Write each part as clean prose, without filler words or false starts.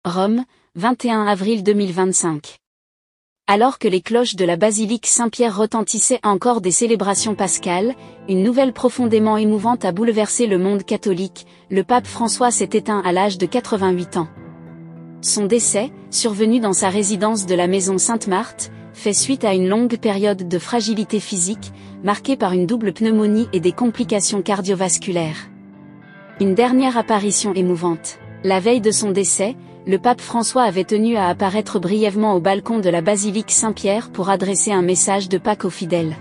Rome, 21 avril 2025. Alors que les cloches de la basilique Saint-Pierre retentissaient encore des célébrations pascales, une nouvelle profondément émouvante a bouleversé le monde catholique. Le pape François s'est éteint à l'âge de 88 ans. Son décès, survenu dans sa résidence de la maison Sainte-Marthe, fait suite à une longue période de fragilité physique, marquée par une double pneumonie et des complications cardiovasculaires. Une dernière apparition émouvante. La veille de son décès, le pape François avait tenu à apparaître brièvement au balcon de la basilique Saint-Pierre pour adresser un message de Pâques aux fidèles.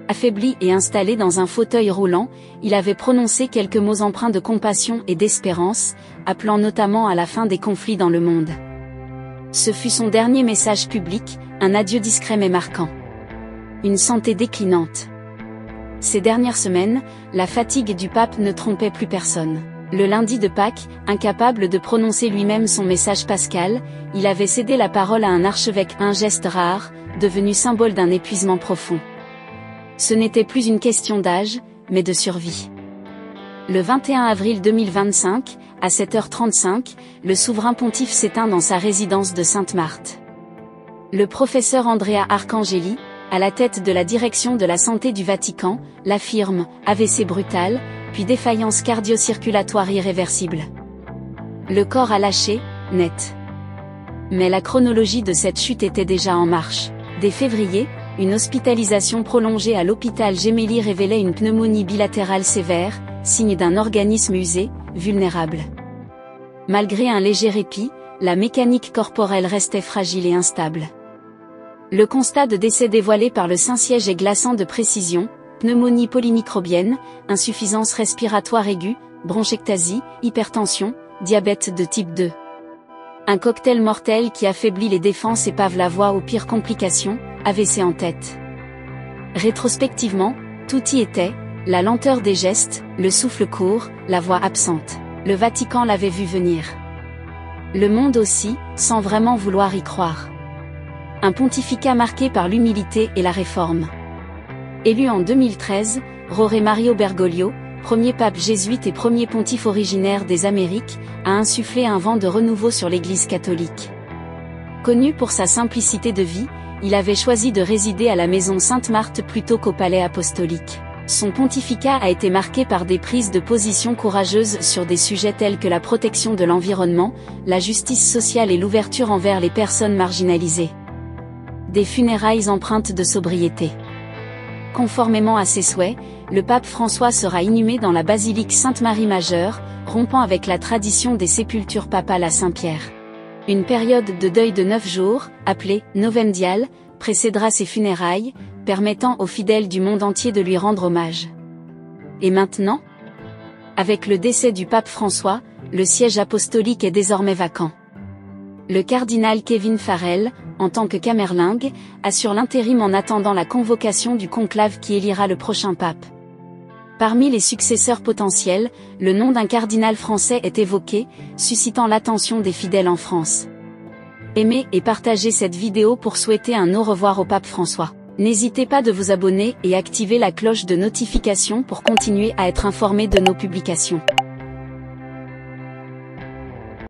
Affaibli et installé dans un fauteuil roulant, il avait prononcé quelques mots empreints de compassion et d'espérance, appelant notamment à la fin des conflits dans le monde. Ce fut son dernier message public, un adieu discret mais marquant. Une santé déclinante. Ces dernières semaines, la fatigue du pape ne trompait plus personne. Le lundi de Pâques, incapable de prononcer lui-même son message pascal, il avait cédé la parole à un archevêque, un geste rare, devenu symbole d'un épuisement profond. Ce n'était plus une question d'âge, mais de survie. Le 21 avril 2025, à 7h35, le souverain pontife s'éteint dans sa résidence de Sainte-Marthe. Le professeur Andrea Arcangeli, à la tête de la direction de la santé du Vatican, l'affirme, AVC brutal, puis défaillance cardio-circulatoire irréversible. Le corps a lâché, net. Mais la chronologie de cette chute était déjà en marche. Dès février, une hospitalisation prolongée à l'hôpital Gemelli révélait une pneumonie bilatérale sévère, signe d'un organisme usé, vulnérable. Malgré un léger répit, la mécanique corporelle restait fragile et instable. Le constat de décès dévoilé par le Saint-Siège est glaçant de précision: pneumonie polymicrobienne, insuffisance respiratoire aiguë, bronchectasie, hypertension, diabète de type 2. Un cocktail mortel qui affaiblit les défenses et pave la voie aux pires complications, AVC en tête. Rétrospectivement, tout y était, la lenteur des gestes, le souffle court, la voix absente. Le Vatican l'avait vu venir. Le monde aussi, sans vraiment vouloir y croire. Un pontificat marqué par l'humilité et la réforme. Élu en 2013, Jorge Mario Bergoglio, premier pape jésuite et premier pontife originaire des Amériques, a insufflé un vent de renouveau sur l'Église catholique. Connu pour sa simplicité de vie, il avait choisi de résider à la maison Sainte-Marthe plutôt qu'au palais apostolique. Son pontificat a été marqué par des prises de position courageuses sur des sujets tels que la protection de l'environnement, la justice sociale et l'ouverture envers les personnes marginalisées. Des funérailles empreintes de sobriété. Conformément à ses souhaits, le pape François sera inhumé dans la basilique Sainte-Marie Majeure, rompant avec la tradition des sépultures papales à Saint-Pierre. Une période de deuil de 9 jours, appelée « novendiale », précédera ses funérailles, permettant aux fidèles du monde entier de lui rendre hommage. Et maintenant ? Avec le décès du pape François, le siège apostolique est désormais vacant. Le cardinal Kevin Farrell, en tant que camerlingue, assure l'intérim en attendant la convocation du conclave qui élira le prochain pape. Parmi les successeurs potentiels, le nom d'un cardinal français est évoqué, suscitant l'attention des fidèles en France. Aimez et partagez cette vidéo pour souhaiter un au revoir au pape François. N'hésitez pas de vous abonner et activer la cloche de notification pour continuer à être informé de nos publications.